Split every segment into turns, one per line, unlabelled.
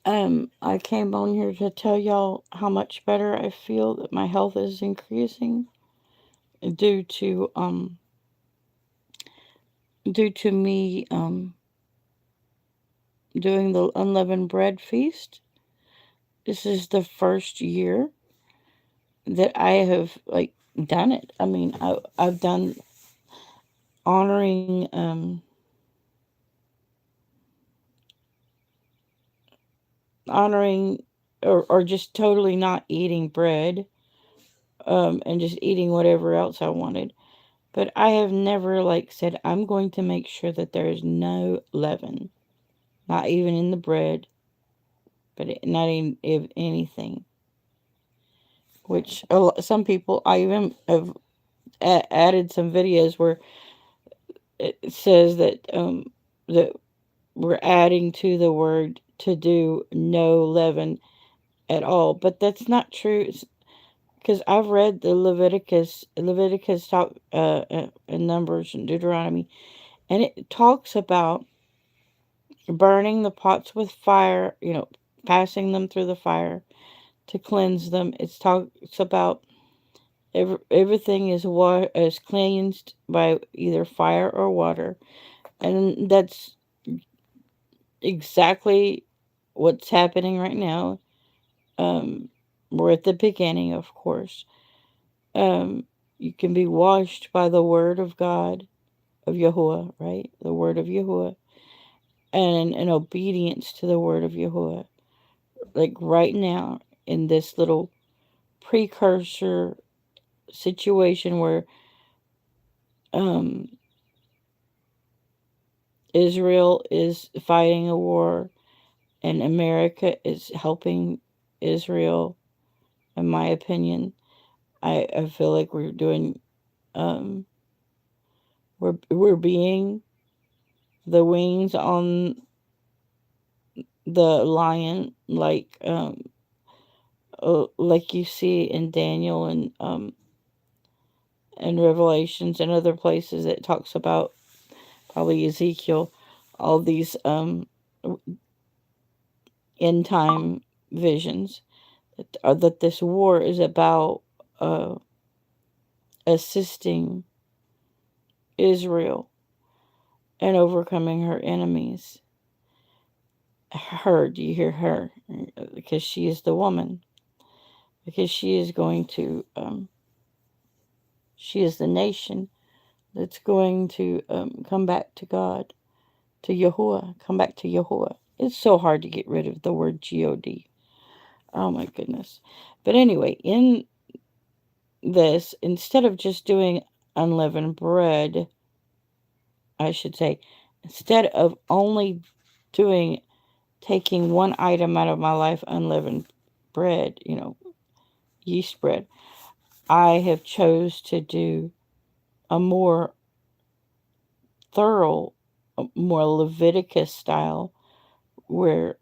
I came on here to tell y'all how much better I feel that my health is increasing due to me doing the unleavened bread feast. This is the first year that I have like done it. I mean, I've done honoring honoring or just totally not eating bread and just eating whatever else I wanted. But I have never like said I'm going to make sure that there is no leaven, not even in the bread, but not even if anything. Which some people I even have added some videos where it says that we're adding to the word to do no leaven at all, but that's not true. Because I've read the Leviticus talk and Numbers and Deuteronomy, and it talks about burning the pots with fire. Passing them through the fire to cleanse them. It talks about everything is cleansed by either fire or water, and that's exactly what's happening right now. Um, we're at the beginning, of course. Um, you can be washed by the word of God, of Yahuwah, right? The word of Yahuwah, and in obedience to the word of Yahuwah. Like right now, in this little precursor situation where um, Israel is fighting a war and America is helping Israel, in my opinion, I feel like we're doing um, we're being the wings on the lion, like you see in Daniel and Revelations and other places. It talks about probably Ezekiel, all these end time visions that this war is about uh, assisting Israel and overcoming her enemies. Her, do you hear her? Because she is the woman. Because she is going to, she is the nation that's going to come back to God, to Yahuwah, come back to Yahuwah. It's so hard to get rid of the word God. Oh my goodness. But anyway, in this, instead of just doing unleavened bread, I should say, instead of only doing taking one item out of my life, unleavened bread, yeast bread, I have chose to do a more thorough, more Leviticus style, where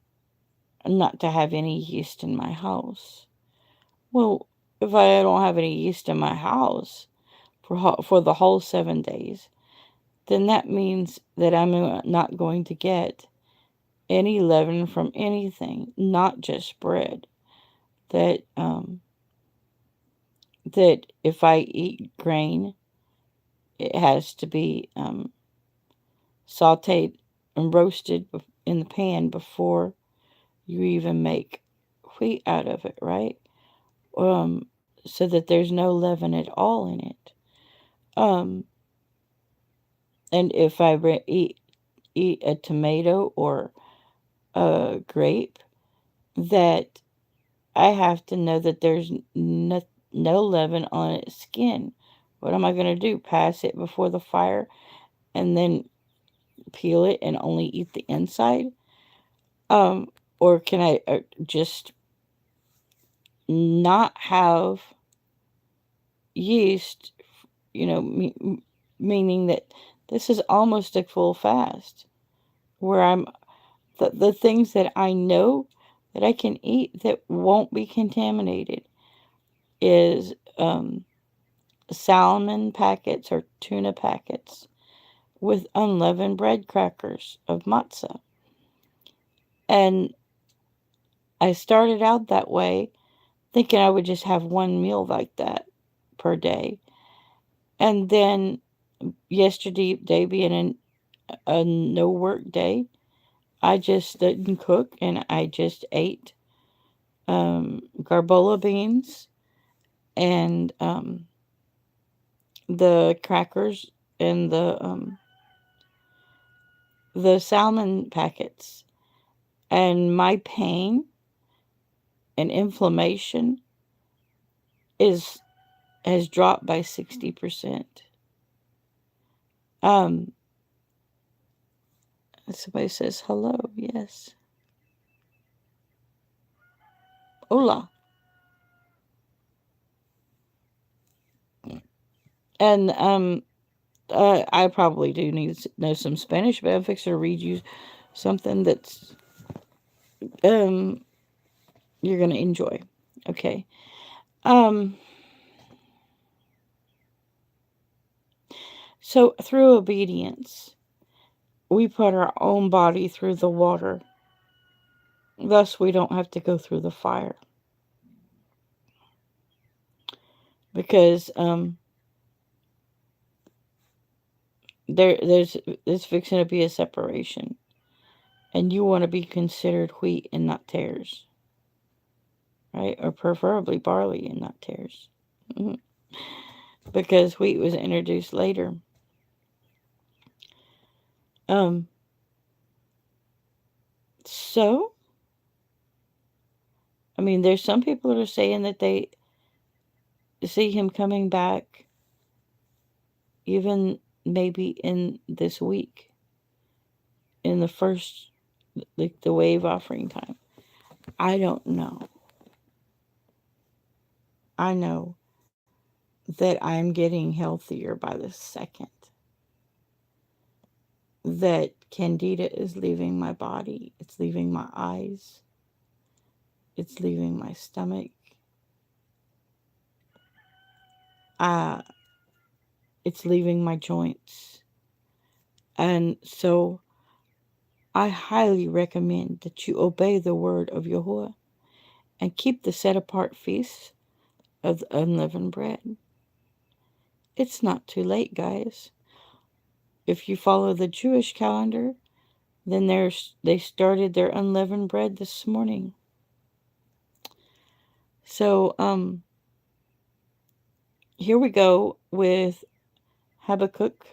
not to have any yeast in my house. Well, if I don't have any yeast in my house for the whole 7 days, then that means that I'm not going to get any leaven from anything, not just bread. That that if I eat grain, it has to be sautéed and roasted in the pan before you even make wheat out of it, right? Um, so that there's no leaven at all in it. Um, and if I eat a tomato or a grape, that I have to know that there's no leaven on its skin. What am I going to do? Pass it before the fire and then peel it and only eat the inside? Um, or can I just not have yeast, meaning that this is almost a full fast where the things that I know that I can eat that won't be contaminated is salmon packets or tuna packets with unleavened bread crackers of matzah. And I started out that way, thinking I would just have one meal like that per day. And then yesterday, day being a no work day, I just didn't cook and I just ate garbola beans and the crackers and the salmon packets. And my pain and inflammation is has dropped by 60%. Um, somebody says hello. Yes, hola. And I probably do need to know some Spanish, but I'm fixing to read you something that's um you're gonna enjoy. Okay. Um. So through obedience, we put our own body through the water. Thus, we don't have to go through the fire because there's fixing to be a separation, and you want to be considered wheat and not tares, right? Or preferably barley and not tares, because wheat was introduced later. Um, so I mean, there's some people that are saying that they see him coming back, even maybe in this week, in the first, like the wave offering time. I don't know. I know that I'm getting healthier by the second. That candida is leaving my body. It's leaving my eyes. It's leaving my stomach. Uh, it's leaving my joints. And so I highly recommend that you obey the word of Yahuwah and keep the set apart feasts of the unleavened bread. It's not too late, guys. If you follow the Jewish calendar, then they started their unleavened bread this morning. So here we go with Habakkuk,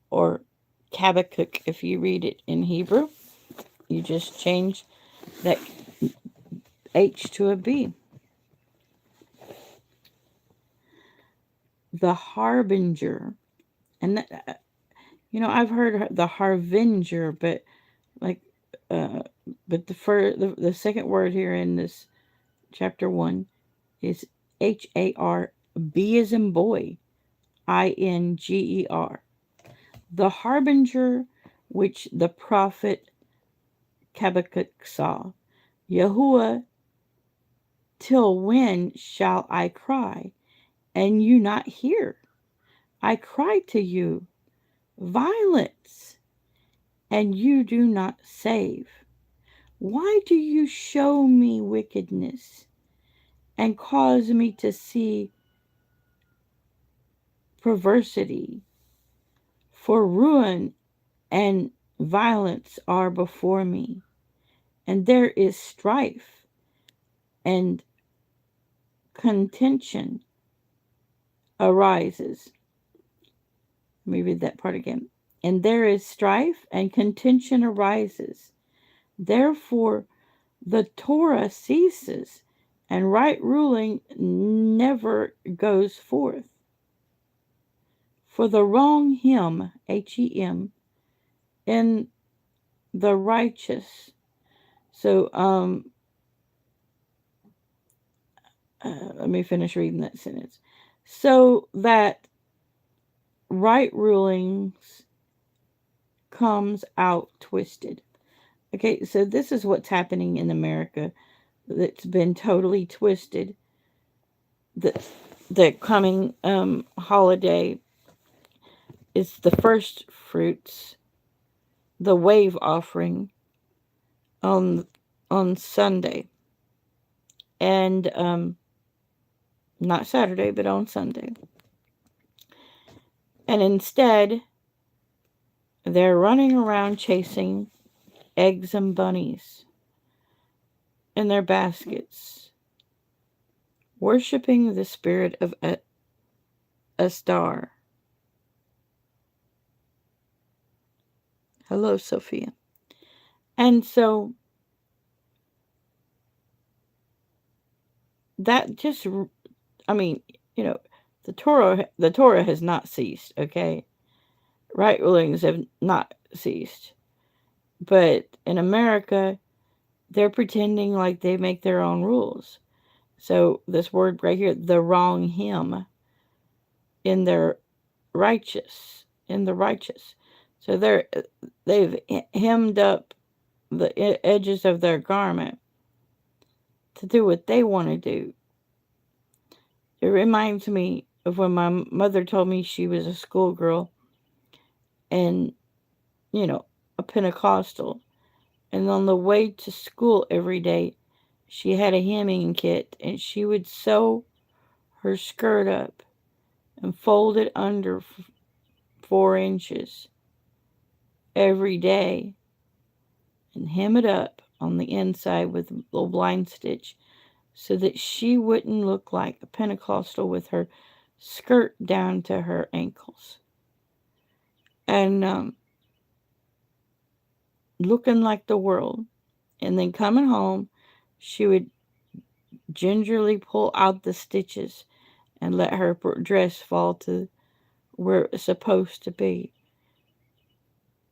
or Kabaquq if you read it in Hebrew. You just change that H to a B. The harbinger. And I've heard the harbinger, but like uh but the second word here in this chapter 1 is HARB as in boy, INGER. The harbinger which the prophet Kabaquq saw. Yahuwah, till when shall I cry, and you not hear? I cry to you, violence, and you do not save. Why do you show me wickedness and cause me to see perversity? For ruin and violence are before me, and there is strife and contention arises. Let me read that part again. And there is strife and contention arises. Therefore, the Torah ceases, and right ruling never goes forth. For the wrong him, HEM, in the righteous. So, let me finish reading that sentence. So that right rulings comes out twisted. Okay, so this is what's happening in America that's been totally twisted. The the coming holiday is the first fruits, the wave offering. Um, on Sunday. And not Saturday, but on Sunday. And instead, they're running around chasing eggs and bunnies in their baskets, worshiping the spirit of a star. Hello, Sophia. And so that just, I mean, you know, the Torah has not ceased, okay? Right rulings have not ceased. But in America, they're pretending like they make their own rules. So this word right here, the wrong him, in their in the righteous. So they've hemmed up the edges of their garment to do what they want to do. It reminds me of when my mother told me she was a schoolgirl and, you know, a Pentecostal. And on the way to school every day, she had a hemming kit and she would sew her skirt up and fold it under 4 inches every day and hem it up on the inside with a little blind stitch so that she wouldn't look like a Pentecostal with her skirt down to her ankles. And looking like the world. And then coming home, she would gingerly pull out the stitches and let her dress fall to where it was supposed to be.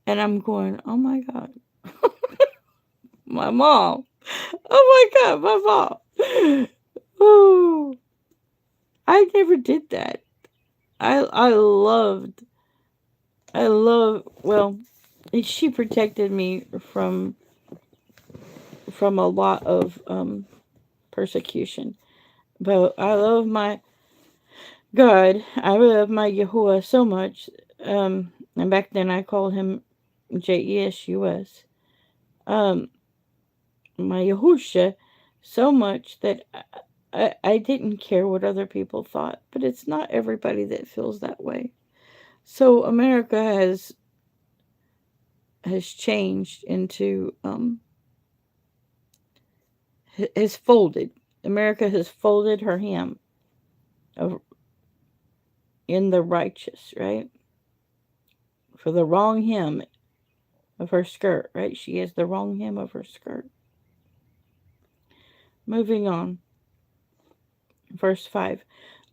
And I'm going, oh my God, my mom. Oh my God, my mom. Oh, I never did that. I loved, well, she protected me from a lot of persecution. But I love my God. I love my Yahuwah so much. And back then I called him Jesus. Um, my Yahusha so much that I didn't care what other people thought. But it's not everybody that feels that way. So America has changed into has folded. America has folded her hem of in the righteous, right? For the wrong hem of her skirt, right? She has the wrong hem of her skirt. Moving on. Verse 5.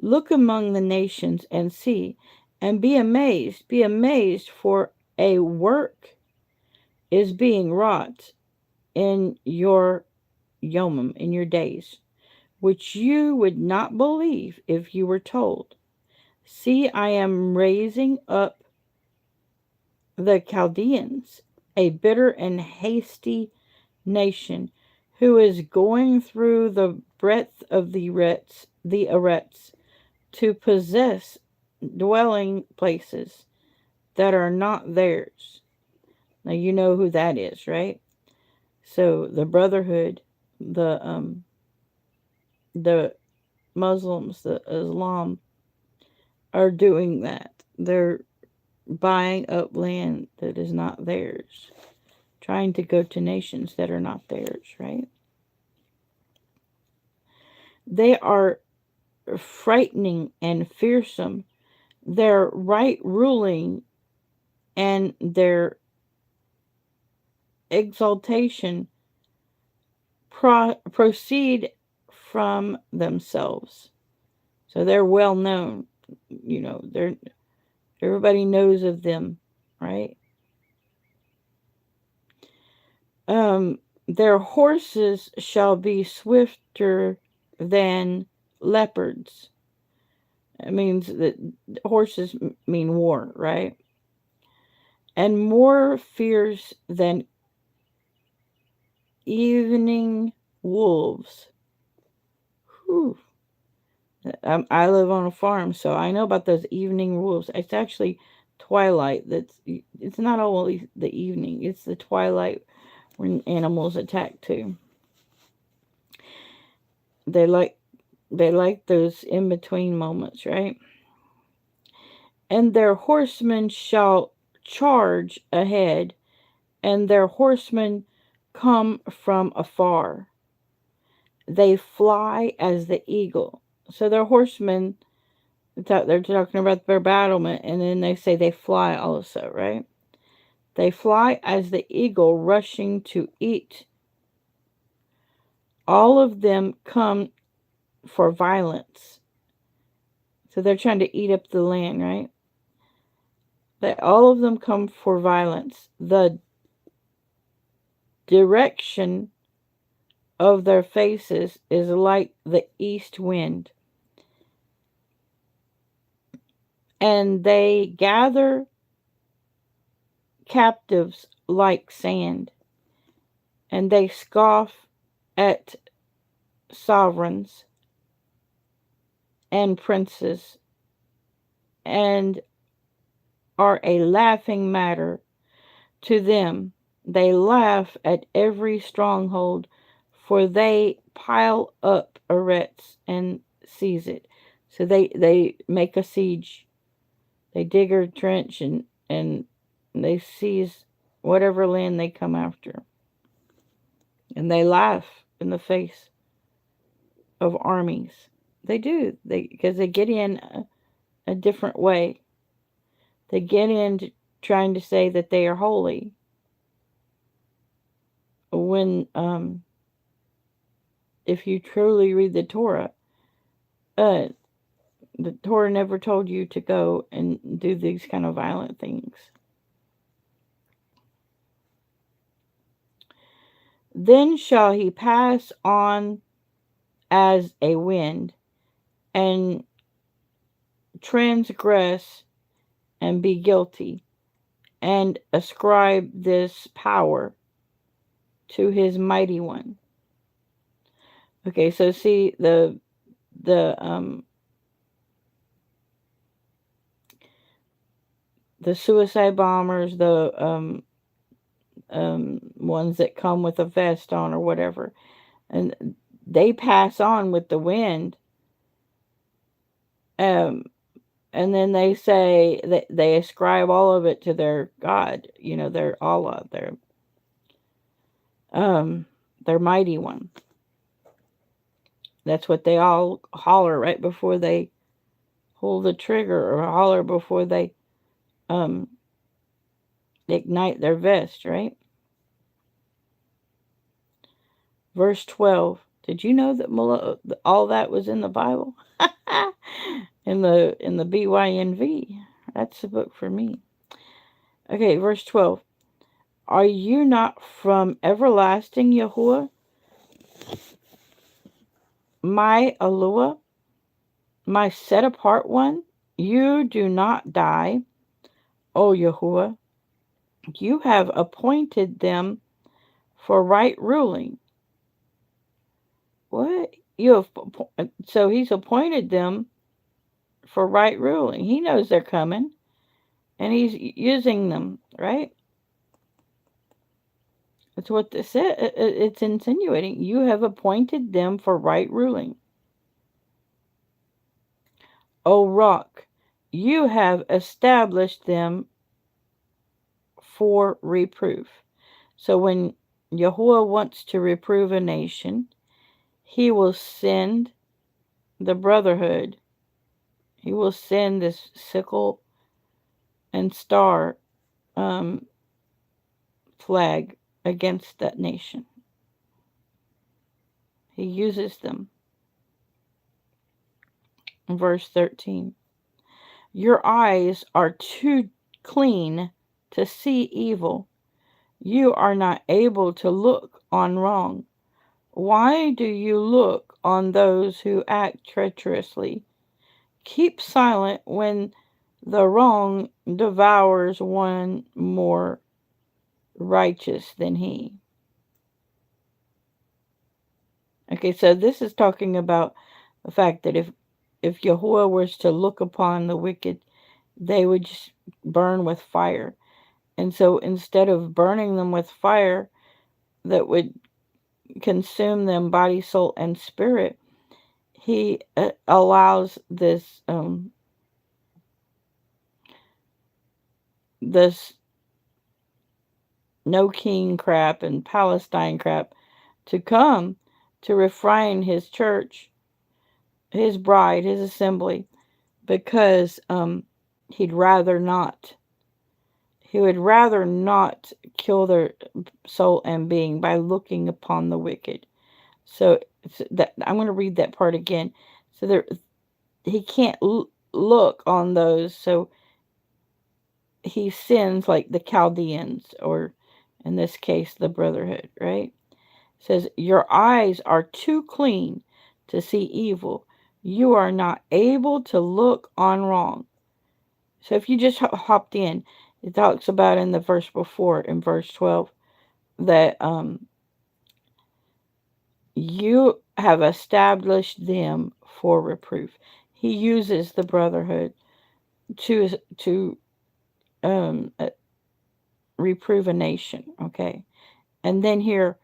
Look among the nations and see, and be amazed. Be amazed, for a work is being wrought in your yomim, in your days, which you would not believe if you were told. See, I am raising up the Chaldeans, a bitter and hasty nation, who is going through the breadth of the Eretz to possess dwelling places that are not theirs. Now you know who that is, right? So the Brotherhood, the Muslims, the Islam are doing that. They're buying up land that is not theirs, trying to go to nations that are not theirs, right? They are frightening and fearsome. Their right ruling and their exaltation proceed from themselves. So they're well known. They're everybody knows of them, right? Their horses shall be swifter than leopards. It means that horses mean war, right? And more fierce than evening wolves. Whew. I live on a farm, so I know about those evening wolves. It's actually twilight. It's not always the evening. It's the twilight when animals attack too. They like those in between moments, right? And their horsemen shall charge ahead, and their horsemen come from afar. They fly as the eagle. So their horsemen, they're talking about their battlement, and then they say they fly also, right? They fly as the eagle rushing to eat. All of them come for violence. So they're trying to eat up the land, right? That all of them come for violence. The direction of their faces is like the east wind, and they gather captives like sand, and they scoff at sovereigns and princes, and are a laughing matter to them. They laugh at every stronghold, for they pile up arets and seize it. So they make a siege. They dig a trench, and they seize whatever land they come after. And they laugh in the face of armies. They do. Because they get in a different way. They get in trying to say that they are holy, when if you truly read the Torah, uh, the Torah never told you to go and do these kind of violent things. Then shall he pass on as a wind, and transgress, and be guilty, and ascribe this power to his mighty one. Okay, so see the the suicide bombers, the ones that come with a vest on or whatever, and they pass on with the wind. Um, and then they say that they ascribe all of it to their God, their Allah, their mighty one. That's what they all holler right before they pull the trigger, or holler before they um, ignite their vest, right? Verse 12. Did you know that all that was in the Bible? in the BYNV. That's the book for me. Okay, verse 12. Are you not from everlasting Yahuwah, my Eluah, my set apart one? You do not die, O Yahuwah. You have appointed them for right ruling. What? So he's appointed them for right ruling. He knows they're coming, and he's using them, right? That's what this is. It's insinuating. You have appointed them for right ruling. O rock, you have established them for reproof. So when Yahuwah wants to reprove a nation, he will send the brotherhood. He will send this sickle and star flag against that nation. He uses them. Verse 13. Your eyes are too clean to see evil. You are not able to look on wrong. Why do you look on those who act treacherously? Keep silent when the wrong devours one more righteous than he. Okay, so this is talking about the fact that if Yahuwah was to look upon the wicked, they would just burn with fire. And so instead of burning them with fire that would consume them body, soul, and spirit, he allows this no king crap and Palestine crap to come to refrain his church, his bride, his assembly, because he'd rather not. He would rather not kill their soul and being by looking upon the wicked. So that I'm going to read that part again. So there, he can't look on those. So he sins like the Chaldeans, or in this case, the Brotherhood. Right? It says your eyes are too clean to see evil. You are not able to look on wrong. So if you just hopped in, it talks about in the verse before, in verse 12, that you have established them for reproof. He uses the brotherhood to um, uh, reprove a nation. Okay, and then here,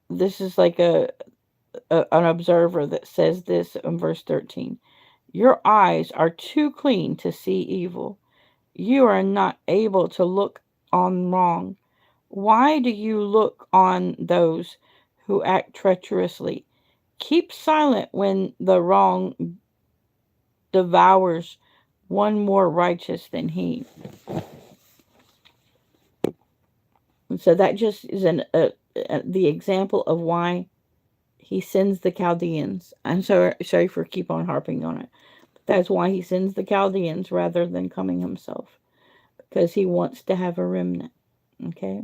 this is like an observer that says this in verse 13. Your eyes are too clean to see evil. You are not able to look on wrong. Why do you look on those who act treacherously? Keep silent when the wrong devours one more righteous than he. And so that just is the example of why he sends the Chaldeans. I'm sorry for keep on harping on it. But that's why he sends the Chaldeans rather than coming himself, because he wants to have a remnant. Okay?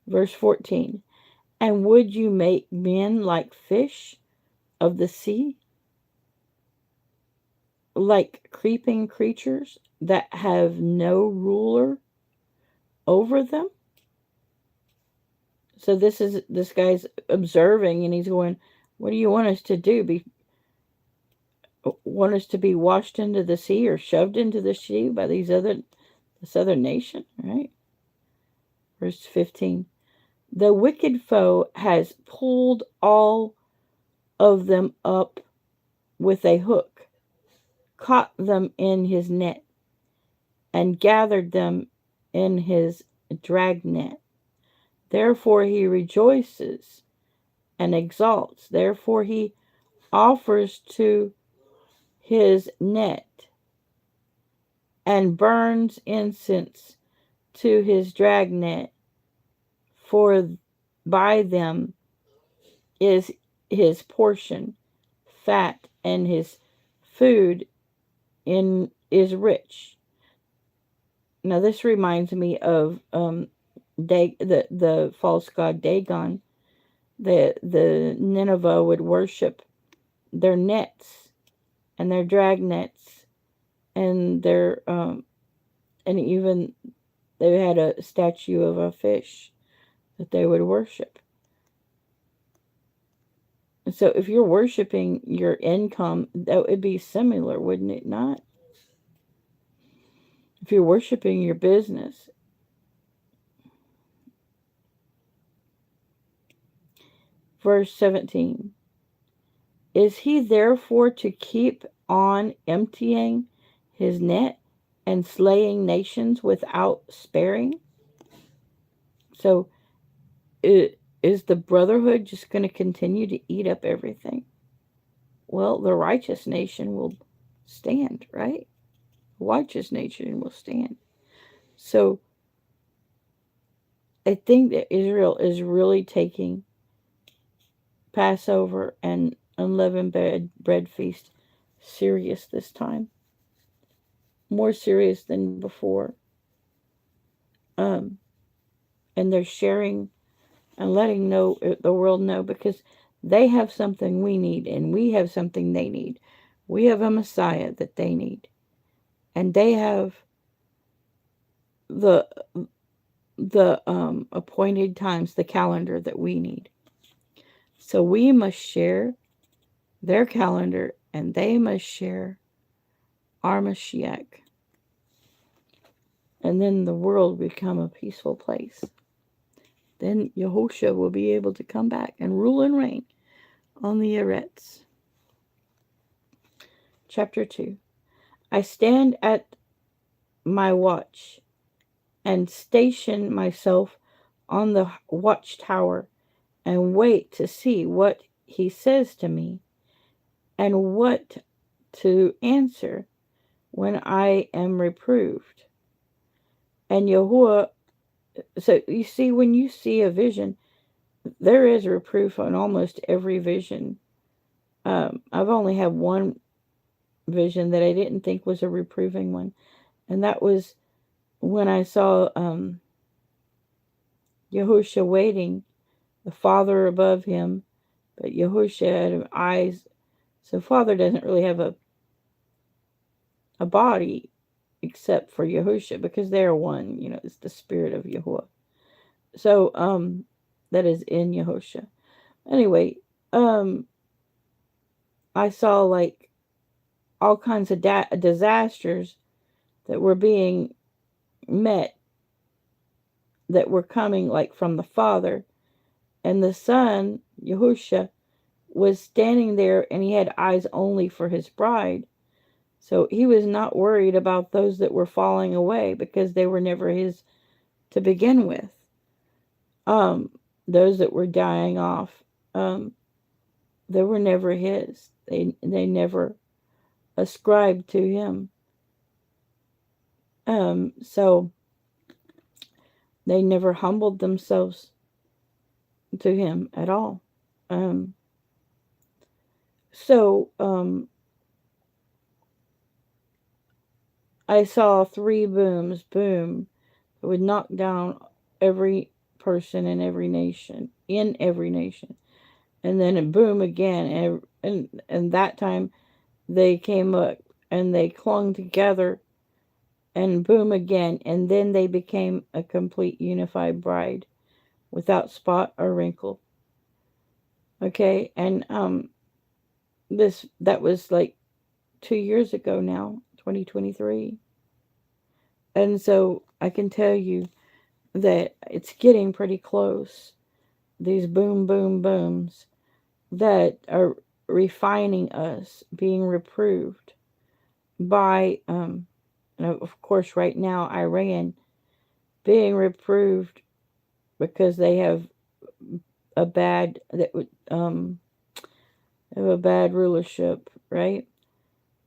Verse 14. And would you make men like fish of the sea, like creeping creatures that have no ruler over them? So this guy's observing and he's going, what do you want us to do? Want us to be washed into the sea or shoved into the sea by this other nation, right? Verse 15. The wicked foe has pulled all of them up with a hook, caught them in his net, and gathered them in his dragnet. Therefore he rejoices and exalts. Therefore he offers to his net and burns incense to his dragnet, for by them is his portion fat, and his food is rich. Now this reminds me of the false god Dagon. The Nineveh would worship their nets and their dragnets and their and even they had a statue of a fish that they would worship. So if you're worshiping your income, that would be similar, wouldn't it not? If you're worshiping your business. Verse 17. Is he therefore to keep on emptying his net and slaying nations without sparing? So is the brotherhood just going to continue to eat up everything? Well, the righteous nation will stand, right? The righteous nation will stand. So I think that Israel is really taking Passover and unleavened bread feast serious this time. More serious than before. Um, and they're sharing and letting the world know, because they have something we need and we have something they need. We have a Messiah that they need, and they have the appointed times, the calendar that we need. So we must share their calendar, and they must share our Mashiach, and then the world will become a peaceful place. Then Yehoshua will be able to come back and rule and reign on the Eretz. Chapter 2. I stand at my watch and station myself on the watchtower and wait to see what he says to me and what to answer when I am reproved. And Yahuwah, so you see, when you see a vision, there is reproof on almost every vision. I've only had one vision that I didn't think was a reproving one, and that was when I saw Yahusha waiting, the Father above him, but Yahusha had eyes. So Father doesn't really have a body except for Yahusha, because they are one. It's the spirit of Yahuwah. So that is in Yahusha. Anyway, I saw like all kinds of disasters that were being met, that were coming like from the Father, and the Son, Yahusha, was standing there, and he had eyes only for his bride. So he was not worried about those that were falling away, because they were never his to begin with. Those that were dying off, they were never his. They never ascribed to him. So they never humbled themselves to him at all. Um, so I saw three booms, boom, that would knock down every person in every nation, and then a boom again, and that time they came up and they clung together, and boom again, and then they became a complete unified bride without spot or wrinkle. Okay, and that was like 2 years ago now, 2023. And so I can tell you that it's getting pretty close. These boom, boom, booms that are refining us, being reproved by, of course, right now, Iran being reproved because they have a bad, that would, have a bad rulership, right?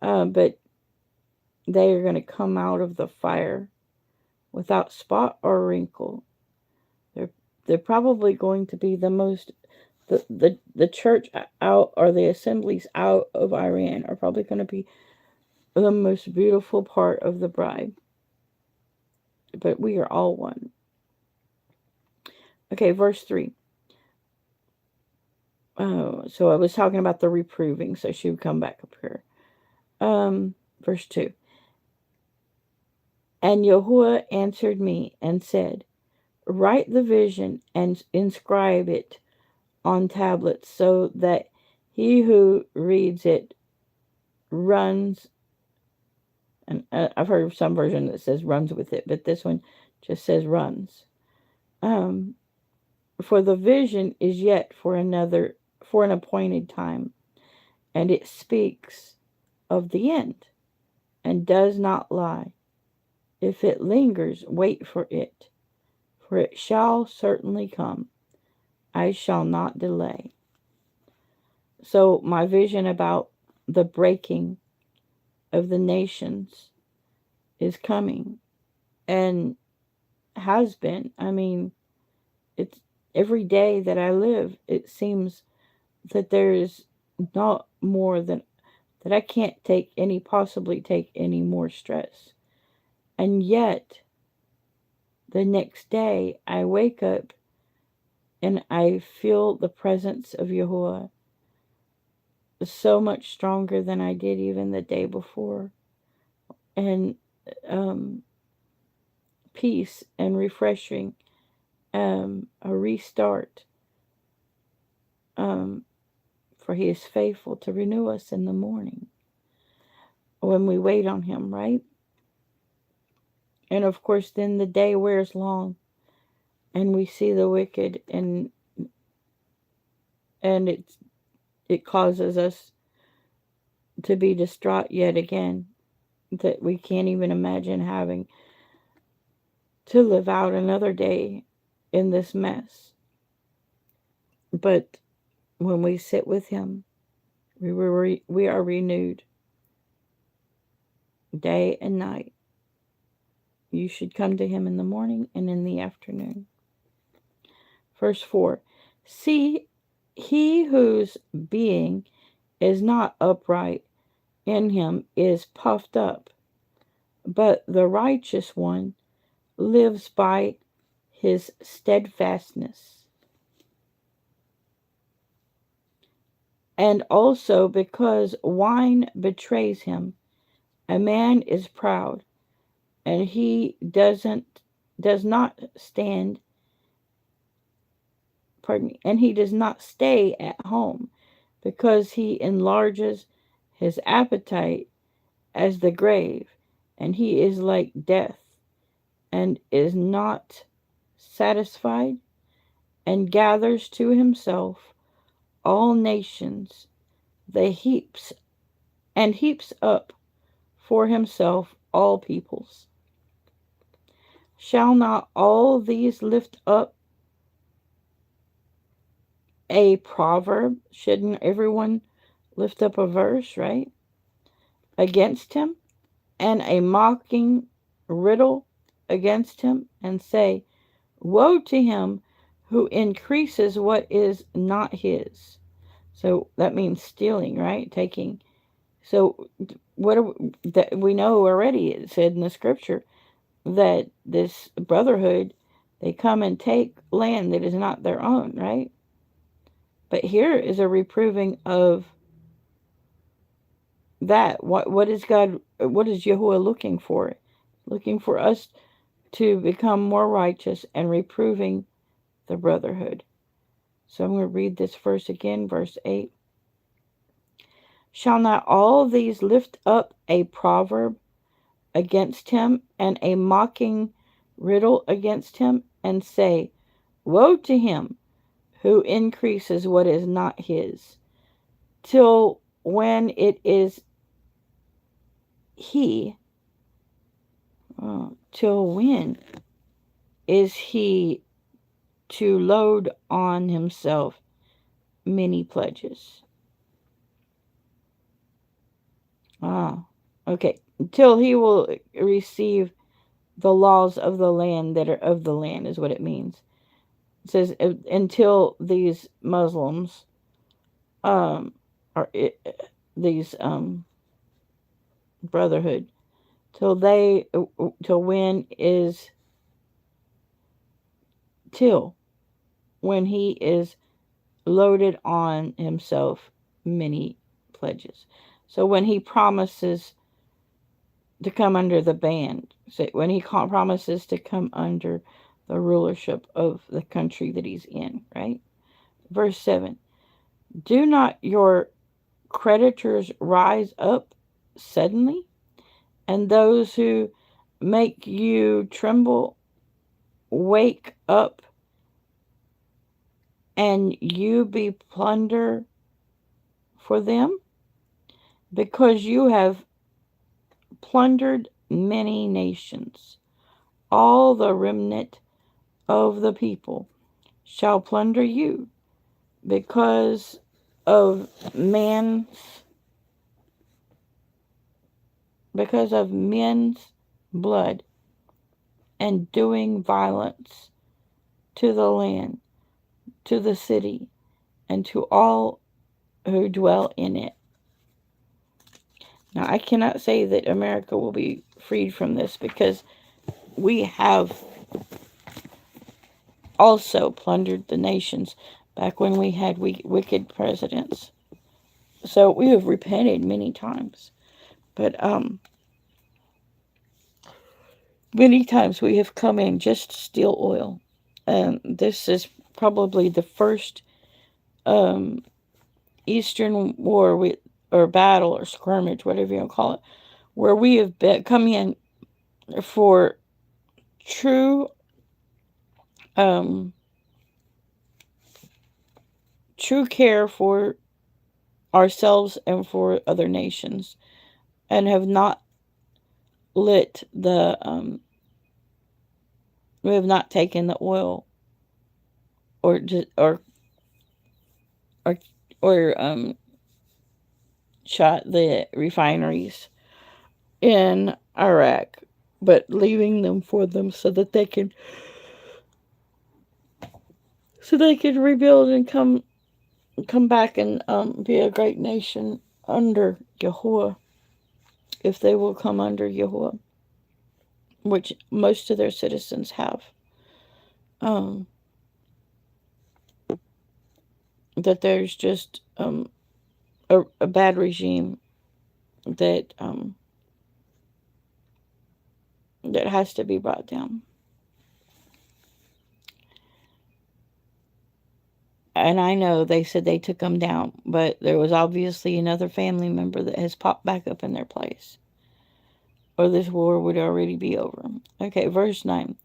But they are going to come out of the fire without spot or wrinkle. They're they're probably going to be the church out, or the assemblies out of Iran are probably going to be the most beautiful part of the bride. But we are all one. Okay, verse 3. So I was talking about the reproving, so she would come back up here. Verse 2. And Yahuwah answered me and said, write the vision and inscribe it on tablets, so that he who reads it runs. And I've heard of some version that says runs with it, but this one just says runs. For the vision is yet for an appointed time, and it speaks of the end, and does not lie. If it lingers, wait for it, for it shall certainly come. I shall not delay. So my vision about the breaking of the nations is coming, and has been. I mean, it's every day that I live, it seems that there is not more than that. I can't possibly take any more stress. And yet, the next day, I wake up and I feel the presence of Yahuwah so much stronger than I did even the day before. And peace and refreshing, a restart. For he is faithful to renew us in the morning when we wait on him, right? And of course, then the day wears long, and we see the wicked, and it causes us to be distraught yet again, that we can't even imagine having to live out another day in this mess. But when we sit with Him, we are renewed day and night. You should come to Him in the morning and in the afternoon. Verse 4. See, he whose being is not upright in him is puffed up, but the righteous one lives by his steadfastness. And also because wine betrays him, a man is proud, and he does not stand, pardon me, and he does not stay at home, because he enlarges his appetite as the grave, and he is like death, and is not satisfied, and gathers to himself all nations, the heaps, and heaps up for himself all peoples. Shall not all these lift up a proverb? Shouldn't everyone lift up a verse, right? Against him, and a mocking riddle against him, and say, woe to him who increases what is not his. So that means stealing, right? Taking. So what are that we know already? It said in the scripture that this brotherhood, they come and take land that is not their own, right? But here is a reproving of that. What is God? What is Yahuwah looking for? Looking for us to become more righteous and reproving the brotherhood. So I'm going to read this verse again, verse 8. Shall not all these lift up a proverb against him, and a mocking riddle against him, and say, woe to him who increases what is not his, till when it is he, till when is he to load on himself many pledges? Okay. Till he will receive the laws of the land that are of the land, is what it means. It says until these Muslims, or these brotherhood, till when is till when he is loaded on himself many pledges. So when he promises to come under the band, so when he promises to come under the rulership of the country that he's in, right? Verse 7. Do not your creditors rise up suddenly, and those who make you tremble wake up, and you be plunder for them? Because you have plundered many nations. All the remnant of the people shall plunder you because of man's men's blood, and doing violence to the land, to the city, and to all who dwell in it. Now, I cannot say that America will be freed from this, because we have also plundered the nations back when we had wicked presidents. So we have repented many times. But many times we have come in just to steal oil. And this is probably the first Eastern war, or battle, or skirmish, whatever you want to call it, where we have come in for true true care for ourselves and for other nations, and have not lit we have not taken the oil or just or or shot the refineries in Iraq, but leaving them for them so they can rebuild and come back and be a great nation under Yahuwah, if they will come under Yahuwah, which most of their citizens have. Um, that there's just a bad regime that that has to be brought down. And I know they said they took them down, but there was obviously another family member that has popped back up in their place, or this war would already be over. Okay, verse 9.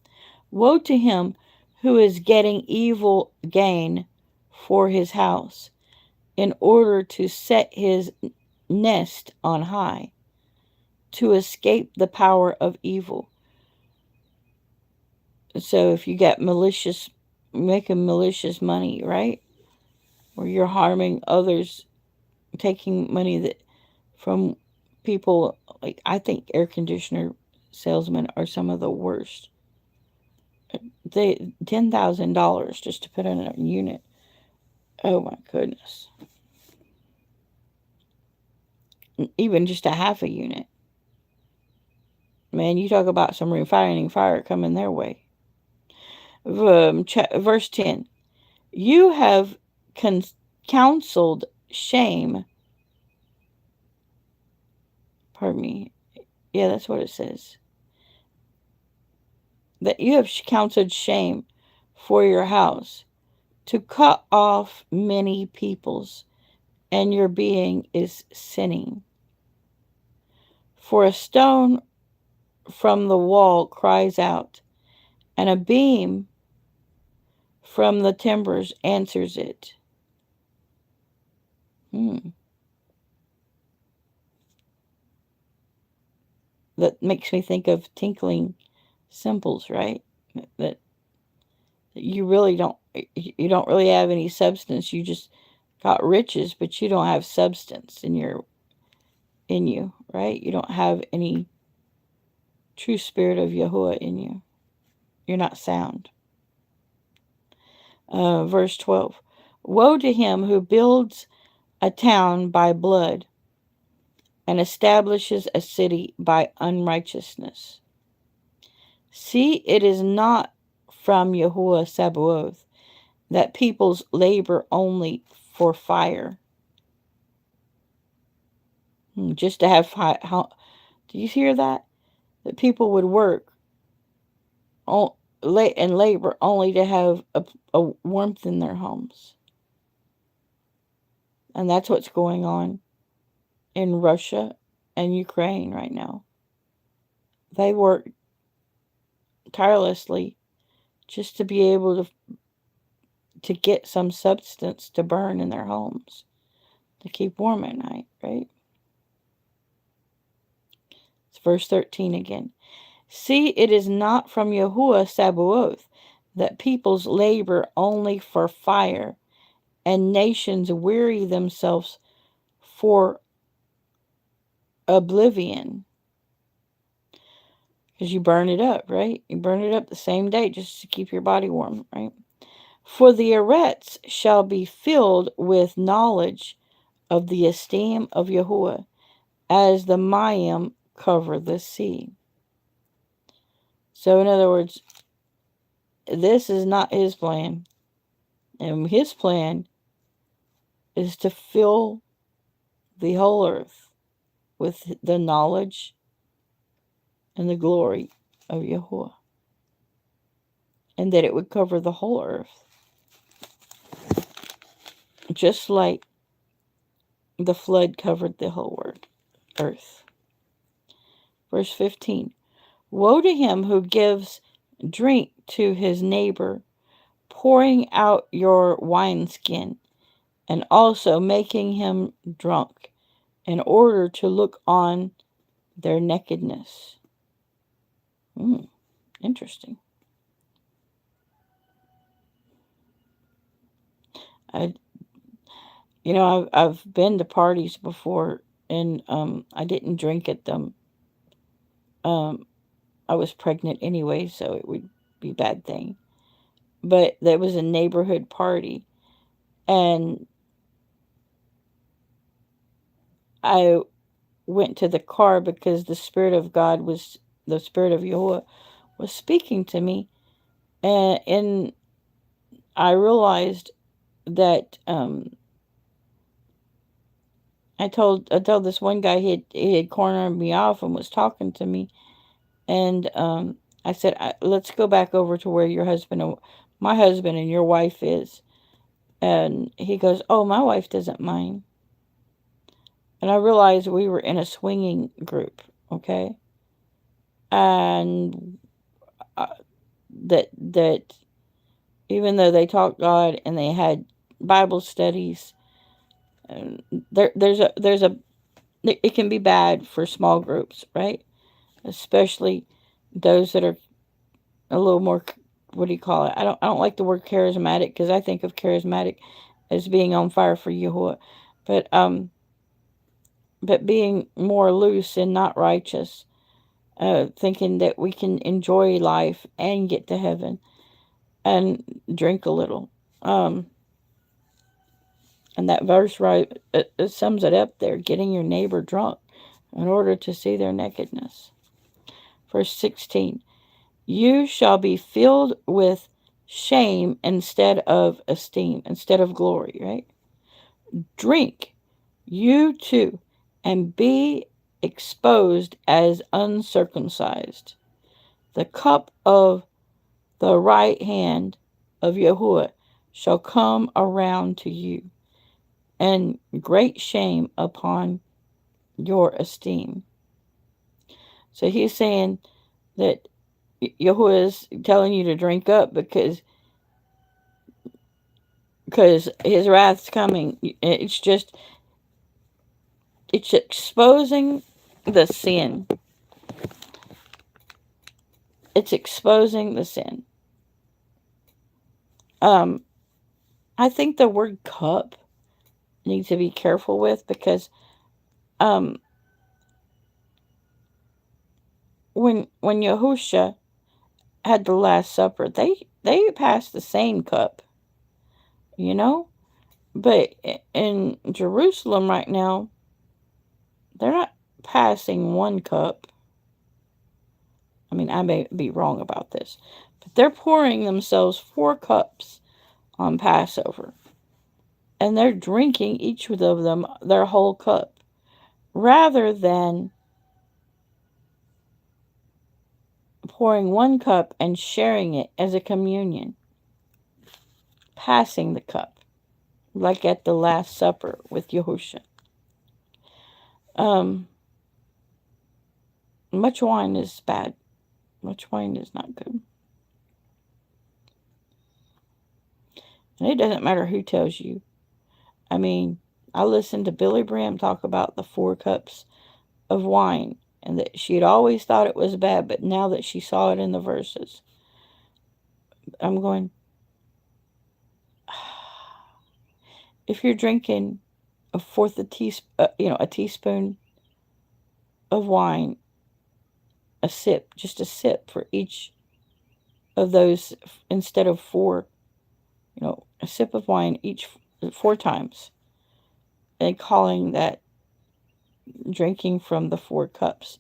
Woe to him who is getting evil gain for his house, in order to set his nest on high, to escape the power of evil. So if you got making malicious money, right? Or you're harming others, taking money that from people, like I think air conditioner salesmen are some of the worst. They $10,000 just to put in a unit. Oh my goodness. Even just a half a unit. Man, you talk about some refining fire coming their way. Verse 10. You have counseled shame. Pardon me. Yeah, that's what it says. That you have counseled shame for your house, to cut off many peoples, and your being is sinning. For a stone from the wall cries out, and a beam from the timbers answers it. That makes me think of tinkling cymbals, right? That you really don't really have any substance. You just got riches, but you don't have substance in you, right? You don't have any true spirit of Yahuwah in you. You're not sound. Verse 12. Woe to him who builds a town by blood and establishes a city by unrighteousness. See, it is not from Yahuwah Sabaoth that peoples labor only for fire. Just to have fire. Do you hear that? That people would work and labor only to have a warmth in their homes. And that's what's going on in Russia and Ukraine right now. They work tirelessly just to be able to get some substance to burn in their homes to keep warm at night, right? It's verse 13 again. See, it is not from Yahuwah Sabaoth that peoples labor only for fire, and nations weary themselves for oblivion. Because you burn it up, right? You burn it up the same day just to keep your body warm, right? For the Eretz shall be filled with knowledge of the esteem of Yahuwah, as the Mayim cover the sea. So in other words, this is not his plan. And his plan is to fill the whole earth with the knowledge and the glory of Yahuwah. And that it would cover the whole earth. Just like the flood covered the whole earth. Verse 15. Woe to him who gives drink to his neighbor, pouring out your wineskin and also making him drunk, in order to look on their nakedness. Hmm, interesting. I, I've been to parties before, and I didn't drink at them. Um, I was pregnant anyway, so it would be a bad thing. But there was a neighborhood party, and I went to the car because the Spirit of Yahuwah was speaking to me, and I realized that I told this one guy he had cornered me off and was talking to me, and I said, let's go back over to where my husband and your wife is, and he goes, oh, my wife doesn't mind, and I realized we were in a swinging group, okay, and uh, that even though they taught God and they had Bible studies, and there's a it can be bad for small groups, right? Especially those that are a little more, what do you call it? I don't like the word charismatic, because I think of charismatic as being on fire for Yahuwah, but being more loose and not righteous, thinking that we can enjoy life and get to heaven and drink a little. Um, and that verse, right, it sums it up there: getting your neighbor drunk in order to see their nakedness. Verse 16: you shall be filled with shame instead of glory, right? Drink, you too, and be exposed as uncircumcised. The cup of the right hand of Yahuwah shall come around to you, and great shame upon your esteem. So he's saying that Yahuwah is telling you to drink up because his wrath's coming. It's exposing the sin. It's exposing the sin. Um, I think the word cup needs to be careful with, because um, when Yahusha had the Last Supper, they passed the same cup, you know. But in Jerusalem right now, they're not passing one cup. I mean, I may be wrong about this, but they're pouring themselves 4 cups on Passover, and they're drinking each of them their whole cup, rather than pouring 1 cup and sharing it as a communion, passing the cup, like at the Last Supper with Yahusha. Um, much wine is bad. Much wine is not good. And it doesn't matter who tells you. I mean, I listened to Billy Graham talk about the 4 cups of wine, and that she had always thought it was bad, but now that she saw it in the verses, I'm going, if you're drinking a teaspoon of wine, a sip, just a sip for each of those, instead of 4, a sip of wine each 4 times, and calling that drinking from the 4 cups.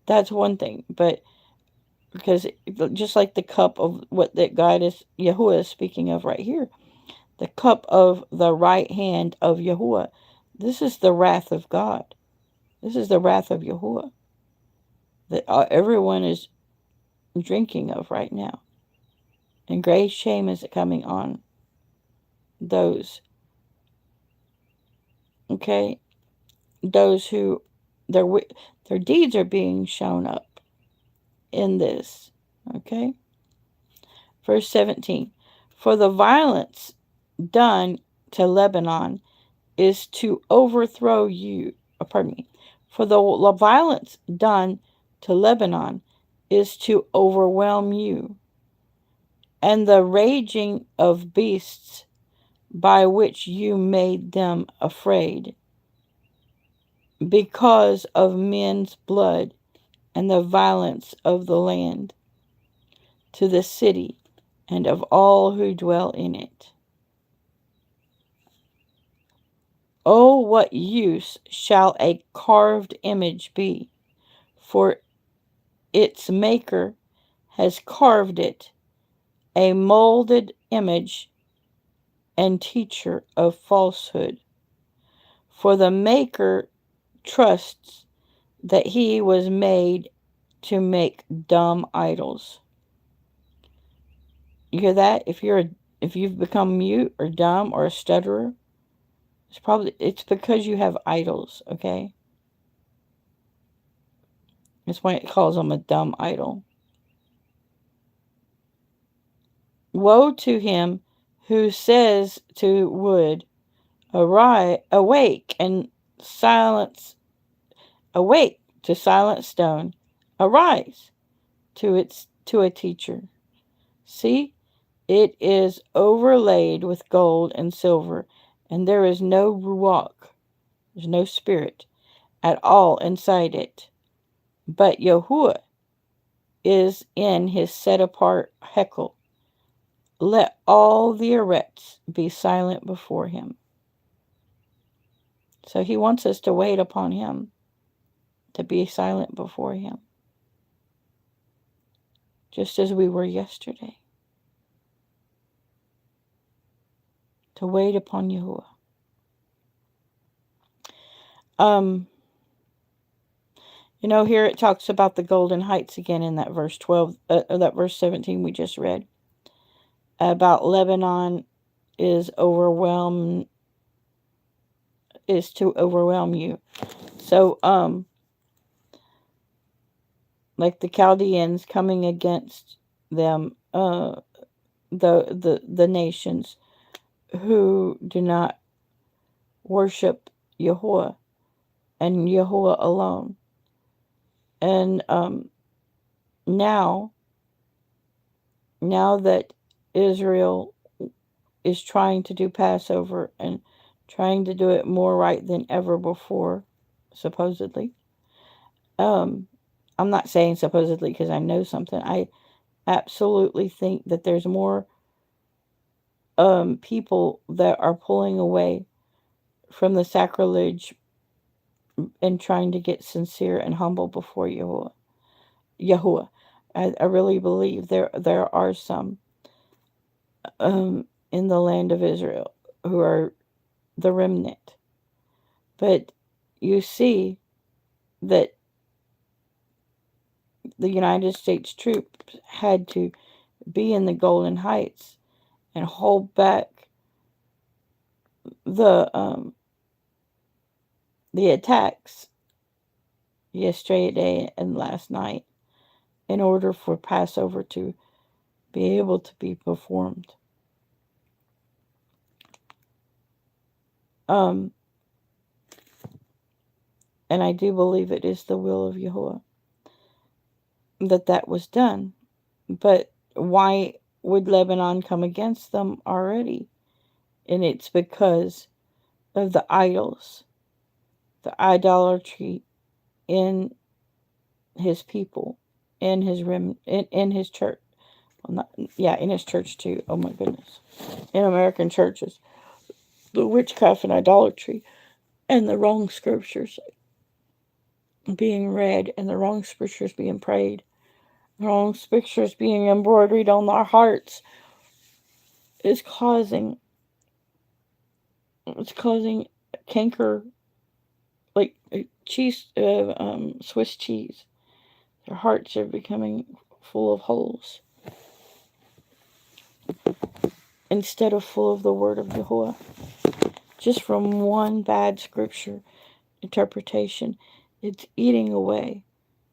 That's one thing, but because just like the cup of what that God is, Yahuwah is speaking of right here, the cup of the right hand of Yahuwah, this is the wrath of God. This is the wrath of Yahuwah that everyone is drinking of right now. And great shame is coming on those, okay? Those who their their deeds are being shown up in this, okay? Verse 17: for the violence done to Lebanon is to overthrow you. Pardon me. For the violence done to Lebanon is to overwhelm you, and the raging of beasts by which you made them afraid, because of men's blood and the violence of the land, to the city and of all who dwell in it. Oh, what use shall a carved image be? For its maker has carved it, a molded image and teacher of falsehood. For the maker trusts that he was made to make dumb idols. You hear that? If you've become mute or dumb or a stutterer, it's because you have idols, okay? That's why it calls them a dumb idol. Woe to him who says to wood, arise, awake, and silence, awake to silent stone, arise to a teacher. See, it is overlaid with gold and silver, and there is no ruach, there's no spirit at all inside it. But Yahuwah is in his set apart hekel. Let all the erects be silent before him. So he wants us to wait upon him, to be silent before him, just as we were yesterday. To wait upon Yahuwah. Here it talks about the golden heights again in that verse 12, that verse 17 we just read. About Lebanon is to overwhelm you. So, like the Chaldeans coming against them, the nations who do not worship Yahuwah and Yahuwah alone. And now that Israel is trying to do Passover and trying to do it more right than ever before, supposedly. I'm not saying supposedly because I know something. I absolutely think that there's more people that are pulling away from the sacrilege and trying to get sincere and humble before Yahuwah. I really believe there are some in the land of Israel who are the remnant. But you see that the United States troops had to be in the Golden Heights and hold back the attacks yesterday and last night in order for Passover to be able to be performed. And I do believe it is the will of Yahuwah that was done. But why would Lebanon come against them already? And it's because of the idols, the idolatry in his people, in his in his church. Well, in his church too. Oh my goodness. In American churches, the witchcraft and idolatry and the wrong scriptures being read and the wrong scriptures being prayed, the wrong scriptures being embroidered on our hearts is causing canker, like cheese, Swiss cheese. Their hearts are becoming full of holes instead of full of the word of Yahuwah. Just from one bad scripture interpretation, it's eating away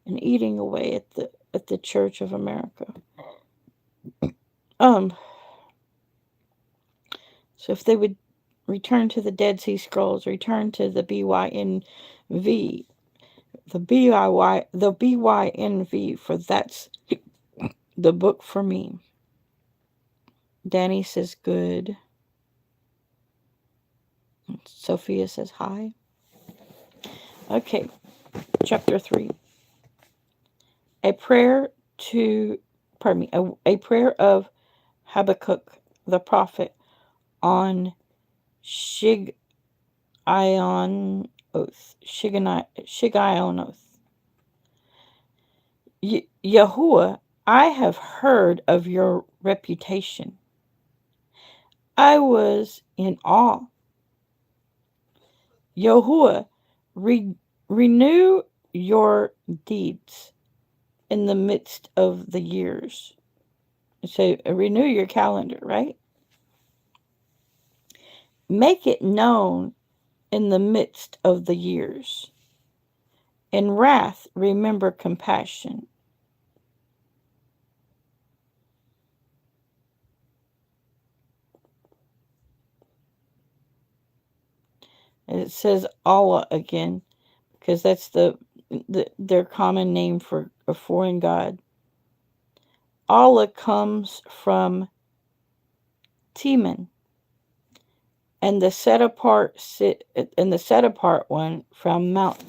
at the Church of America. So if they would return to the Dead Sea Scrolls, return to the BYNV, the BYNV, for that's the book for me. Danny says good. Sophia says hi. Okay, chapter 3. A prayer to, pardon me, a prayer of Habakkuk the prophet on Shigion oath. Shigion oath. Yahuwah, I have heard of your reputation. I was in awe. Yahuwah, renew your deeds in the midst of the years. So renew your calendar, right? Make it known in the midst of the years. In wrath, remember compassion. And it says Allah again, because that's their common name for a foreign god. Allah comes from Teman, and the set apart one from Mount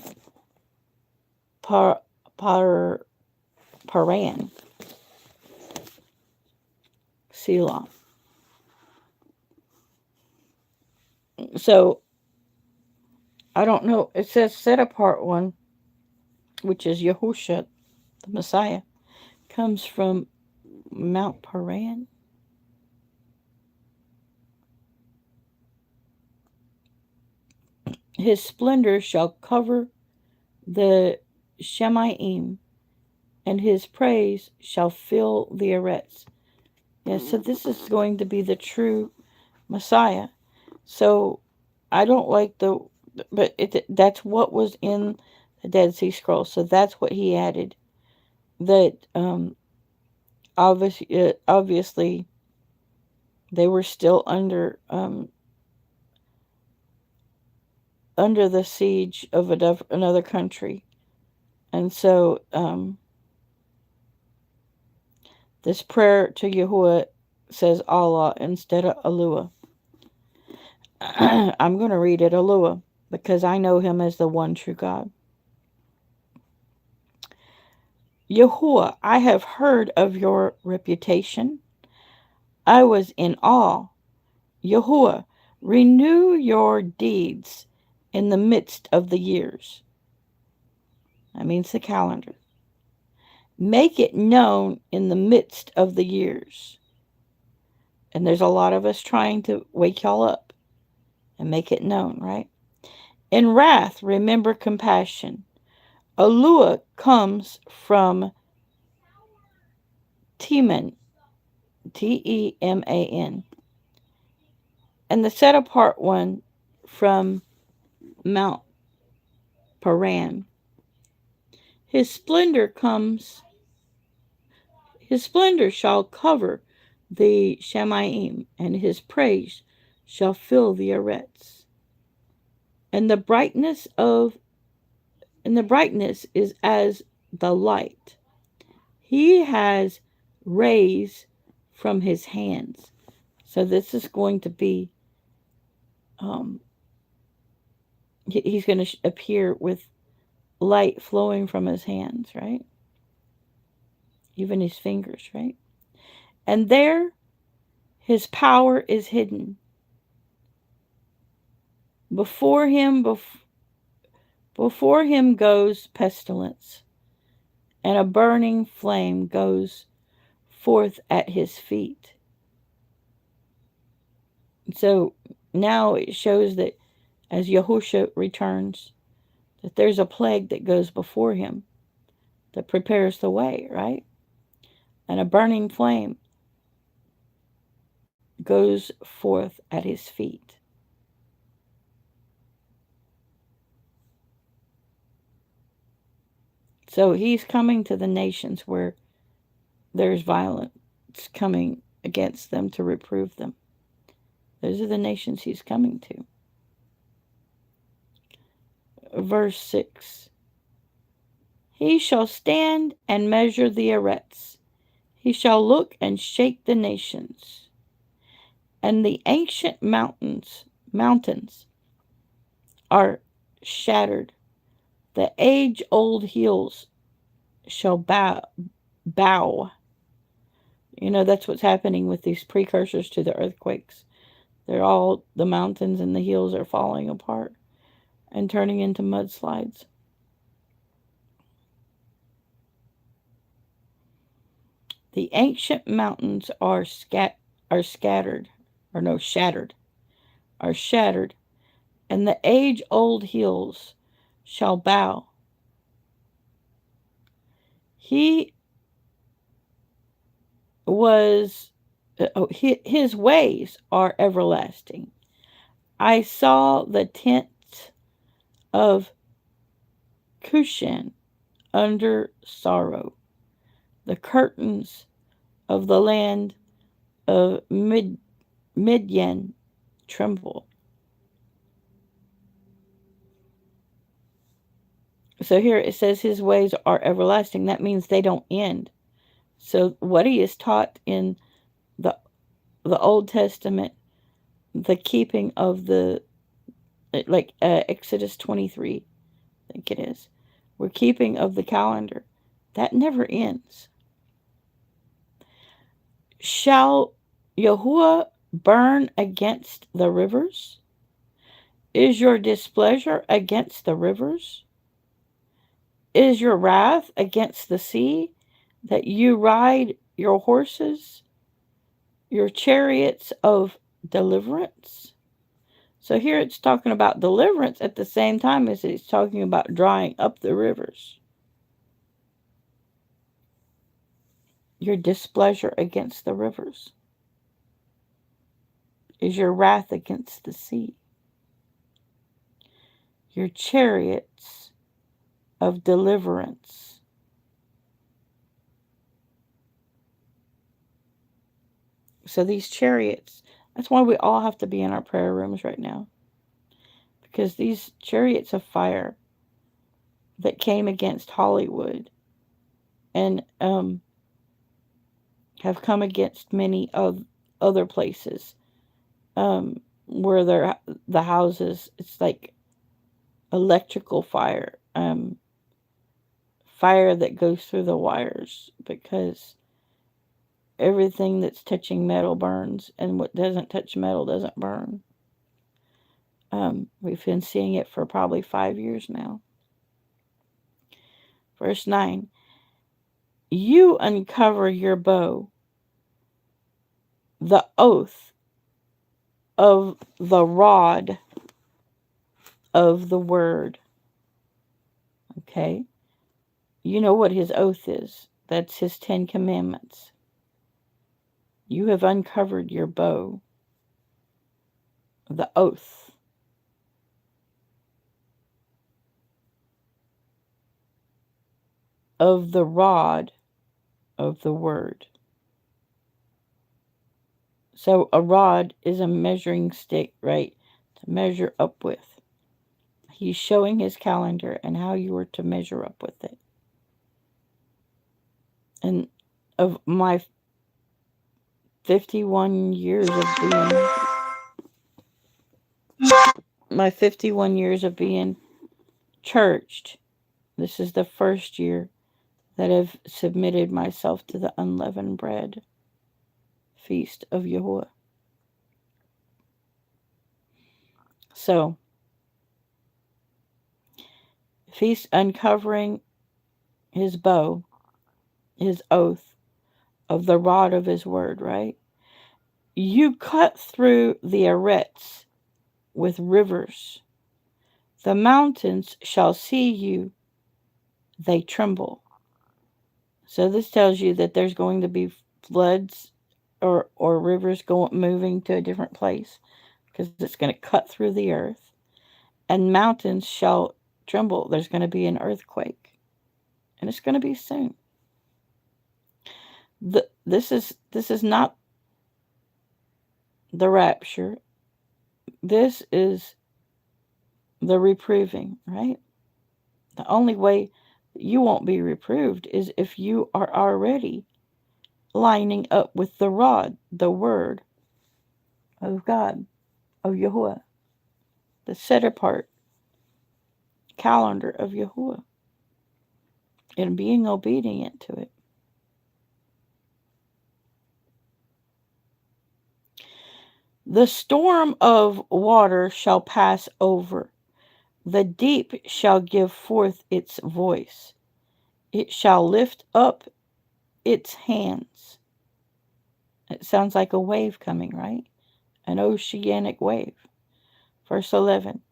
Par, Par, Paran, Selah. So I don't know. It says set apart one, which is Yahusha, the Messiah, comes from Mount Paran. His splendor shall cover the Shemaim, and his praise shall fill the Eretz. Yeah, so this is going to be the true Messiah. So I don't like but that's what was in the Dead Sea Scrolls. So that's what he added. That obviously they were still under the siege of another country, and so this prayer to Yahuwah says Allah instead of Alua. I'm going to read it Alua because I know him as the one true God. Yahuwah, I have heard of your reputation. I was in awe. Yahuwah, renew your deeds in the midst of the years. That means the calendar. Make it known in the midst of the years. And there's a lot of us trying to wake y'all up and make it known, right? In wrath, remember compassion. Alua comes from Teman, Teman, and the set apart one from Mount Paran. His splendor shall cover the Shemaim, and his praise shall fill the Eretz. And the brightness is as the light. He has rays from his hands. So this is going to be, he's going to appear with light flowing from his hands, right? Even his fingers, right? And there his power is hidden. Before him goes pestilence, and a burning flame goes forth at his feet. So now it shows that as Yahusha returns, that there's a plague that goes before him that prepares the way, right? And a burning flame goes forth at his feet. So he's coming to the nations where there's violence coming against them to reprove them. Those are the nations he's coming to. Verse 6. He shall stand and measure the Eretz. He shall look and shake the nations. And the ancient mountains are shattered. The age-old hills shall bow. You know, that's what's happening with these precursors to the earthquakes. The mountains and the hills are falling apart and turning into mudslides. The ancient mountains are shattered, are shattered, and the age-old hills shall bow. He was, his ways are everlasting. I saw the tent of Cushan under sorrow, the curtains of the land of Midian tremble. So here it says his ways are everlasting. That means they don't end. So what he is taught in the Old Testament, the keeping of the, like Exodus 23, I think it is. We're keeping of the calendar. That never ends. Shall Yahuwah burn against the rivers? Is your displeasure against the rivers? Is your wrath against the sea, that you ride your horses, your chariots of deliverance? So here it's talking about deliverance at the same time as it's talking about drying up the rivers. Your displeasure against the rivers. Is your wrath against the sea? Your chariots of deliverance. So these chariots, that's why we all have to be in our prayer rooms right now. Because these chariots of fire that came against Hollywood and have come against many of other places where the houses, it's like electrical fire, fire that goes through the wires, because everything that's touching metal burns, and what doesn't touch metal doesn't burn. We've been seeing it for probably 5 years now. Verse 9. You uncover your bow, the oath of the rod of the word. Okay? You know what his oath is. That's his 10 commandments. You have uncovered your bow, the oath. Of the rod of the word. So a rod is a measuring stick, right? To measure up with. He's showing his calendar and how you are to measure up with it. And of my 51 years of being churched, this is the first year that I've submitted myself to the unleavened bread feast of Yahuwah. So, if he's uncovering his bow, his oath of the rod of his word, right? You cut through the Eretz with rivers. The mountains shall see you, they tremble. So this tells you that there's going to be floods or rivers moving to a different place, because it's going to cut through the earth, and mountains shall tremble. There's going to be an earthquake, and it's going to be soon. This is not the rapture. This is the reproving, right? The only way you won't be reproved is if you are already lining up with the rod, the word of God, of Yahuwah, the set apart calendar of Yahuwah, and being obedient to it. The storm of water shall pass over, the deep shall give forth its voice, it shall lift up its hands. It sounds like a wave coming, right? An oceanic wave. Verse 11.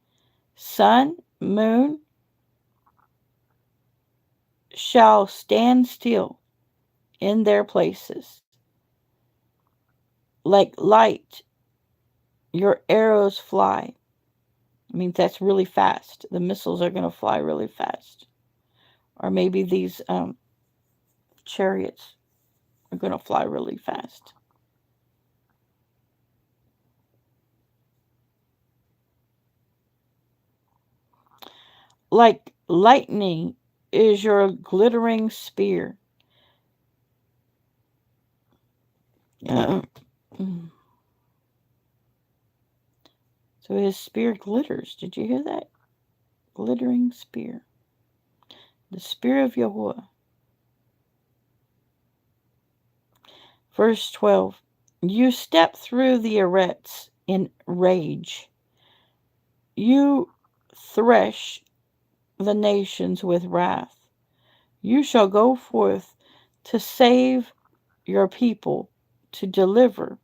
Sun, moon shall stand still in their places. Like light, your arrows fly. I mean, that's really fast. The missiles are going to fly really fast. Or maybe these chariots are going to fly really fast. Like lightning is your glittering spear. So his spear glitters. Did you hear that? Glittering spear. The spear of Yahuwah. Verse 12. You step through the arets in rage. You thresh the nations with wrath. You shall go forth to save your people, to deliver.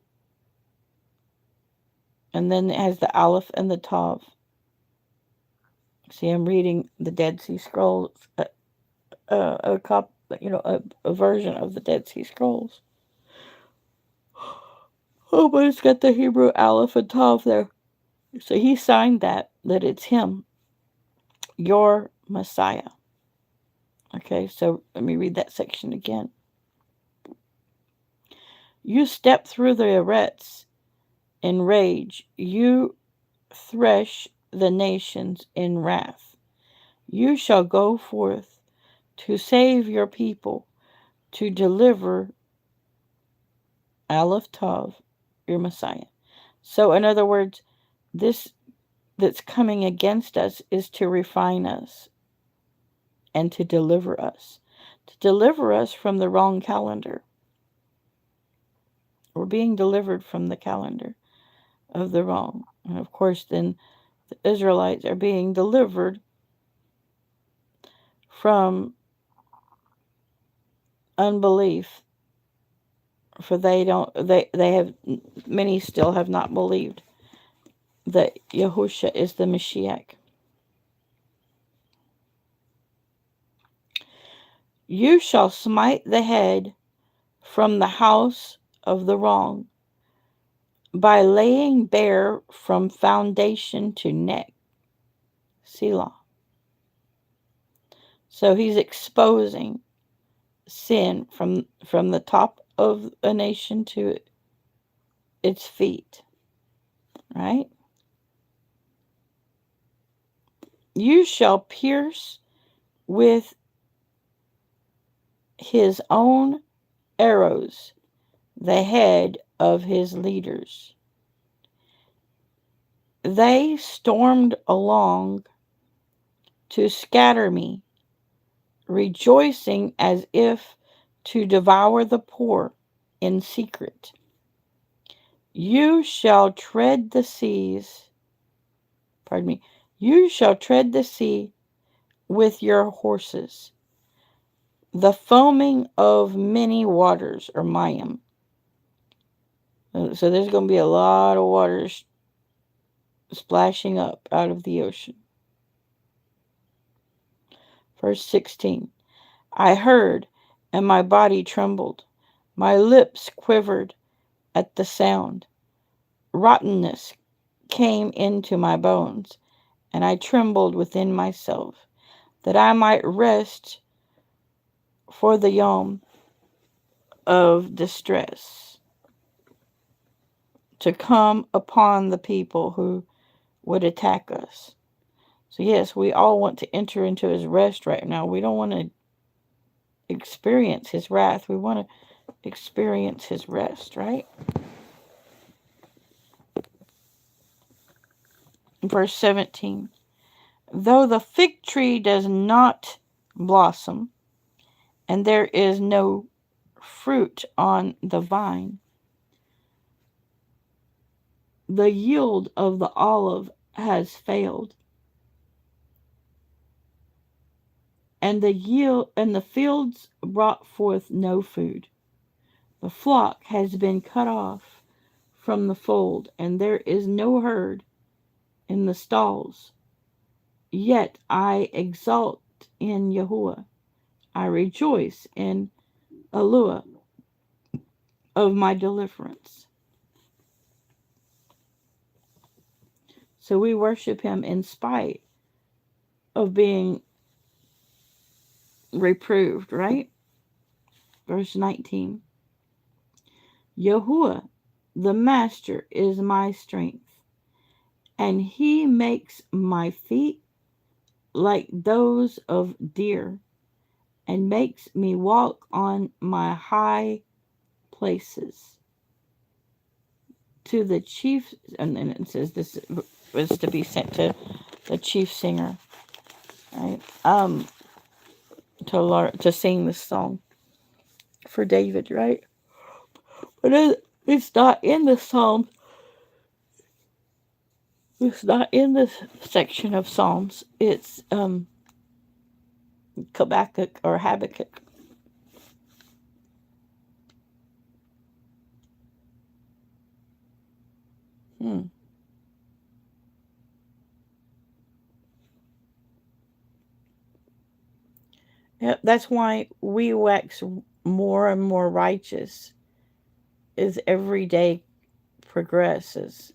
And then it has the Aleph and the Tav. See, I'm reading the Dead Sea Scrolls, a version of the Dead Sea Scrolls. Oh, but it's got the Hebrew Aleph and Tav there. So he signed that it's him, your Messiah. Okay, so let me read that section again. You step through the arets in rage. You thresh the nations in wrath. You shall go forth to save your people, to deliver Aleph Tav, your Messiah. So, in other words, this that's coming against us is to refine us and to deliver us. To deliver us from the wrong calendar. We're being delivered from the calendar of the wrong. And of course, then the Israelites are being delivered from unbelief. For they have, many still have not believed that Yahusha is the Mashiach. You shall smite the head from the house of the wrong by laying bare from foundation to neck. Selah. So he's exposing sin from the top of a nation to its feet. Right? You shall pierce with his own arrows the head of his leaders. They stormed along to scatter me, rejoicing as if to devour the poor in secret. You shall tread the seas, pardon me, you shall tread the sea with your horses. The foaming of many waters, or Mayim. So there's going to be a lot of waters splashing up out of the ocean. Verse 16. I heard, and my body trembled. My lips quivered at the sound. Rottenness came into my bones, and I trembled within myself, that I might rest for the yom of distress. to come upon the people who would attack us. So, yes, we all want to enter into his rest right now. We don't want to experience his wrath. We want to experience his rest, right? Verse 17. Though the fig tree does not blossom, and there is no fruit on the vine, the yield of the olive has failed, and the fields brought forth no food. The flock has been cut off from the fold, and there is no herd in the stalls. Yet I exult in Yahuwah. I rejoice in Eluah of my deliverance. So we worship him in spite of being reproved, right? Verse 19. Yahuwah, the master, is my strength, and he makes my feet like those of deer, and makes me walk on my high places. To the chief, and then it says this was to be sent to the chief singer, right? To sing this song for David, right? But it's not in the Psalms. It's not in this section of Psalms. It's Kabaquq or Habakkuk. Hmm. Yep, that's why we wax more and more righteous as every day progresses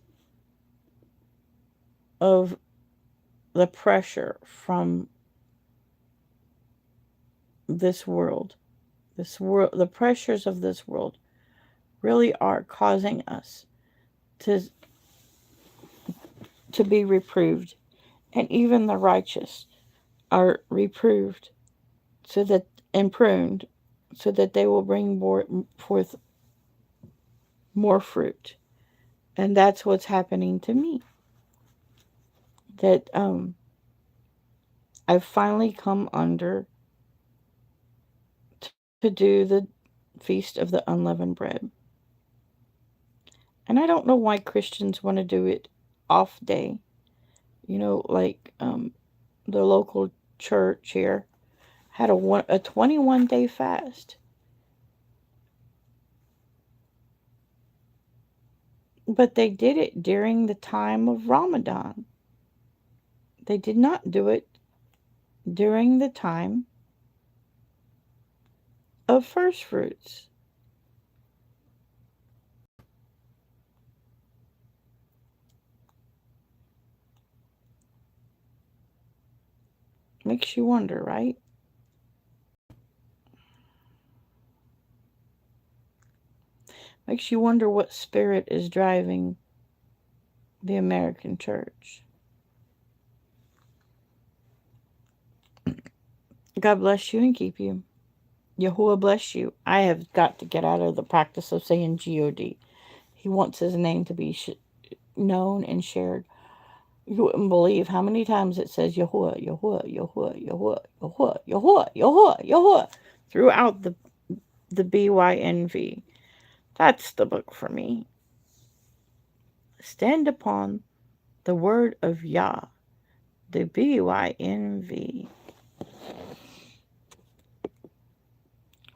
of the pressure from this world. This world, the pressures of this world really are causing us to be reproved, and even the righteous are reproved so that and pruned so that they will bring forth more fruit. And that's what's happening to me. That I've finally come under to do the Feast of the Unleavened Bread. And I don't know why Christians want to do it off day. Like the local church here had a 21-day fast. But they did it during the time of Ramadan. They did not do it during the time of first fruits. Makes you wonder, right? Makes you wonder what spirit is driving the American church. God bless you and keep you. Yahuwah bless you. I have got to get out of the practice of saying God. He wants his name to be known and shared. You wouldn't believe how many times it says Yahuwah, Yahuwah, Yahuwah, Yahuwah, Yahuwah, Yahuwah, Yahuwah, Yahuwah throughout the BYNV. That's the book for me. Stand upon the word of Yah, the BYNV.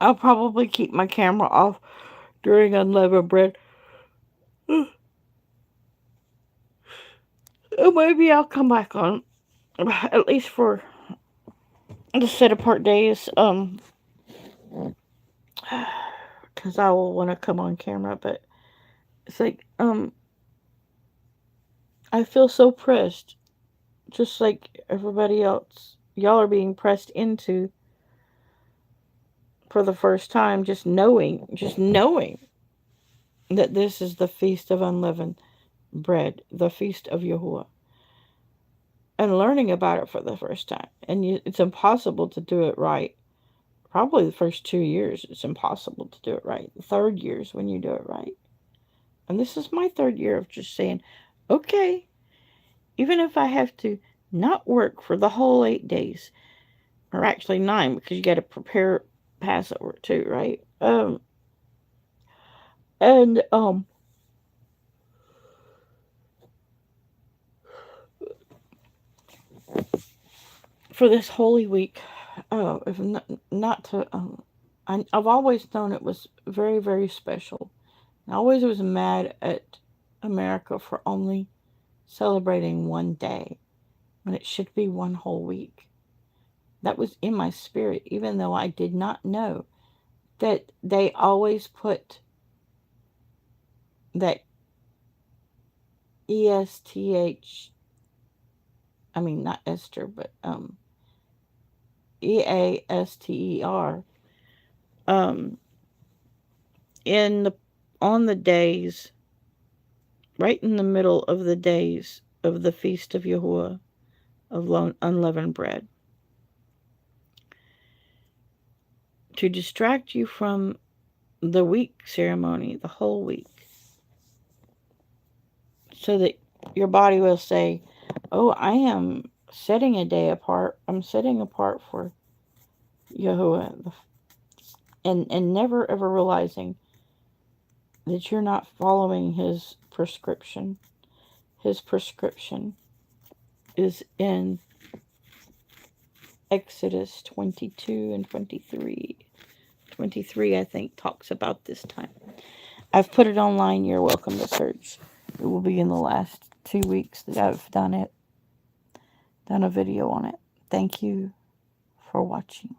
I'll probably keep my camera off during unleavened bread. Maybe I'll come back on, at least for the set apart days, because I will want to come on camera, but it's like, I feel so pressed, just like everybody else. Y'all are being pressed into for the first time, just knowing that this is the feast of unleavened bread, the feast of Yahuwah, and learning about it for the first time. And it's impossible to do it right. Probably the first 2 years, it's impossible to do it right. The third year is when you do it right. And this is my third year of just saying, okay, even if I have to not work for the whole 8 days, or actually 9, because you got to prepare Passover too, right? And for this Holy Week, if not to, I've always known it was very, very special. I always was mad at America for only celebrating one day when it should be one whole week. That was in my spirit, even though I did not know that they always put that ESTH, I mean, not Esther, but EASTER, um, in the on the days, right in the middle of the days of the feast of Yahuwah of unleavened bread, to distract you from the week ceremony, the whole week, so that your body will say, "Oh, I am setting a day apart. I'm setting apart for Yahuwah," and never ever realizing that you're not following his prescription. His prescription is in Exodus 22 and 23. 23, I think, talks about this time. I've put it online. You're welcome to search. It will be in the last 2 weeks that I've done a video on it. Thank you for watching.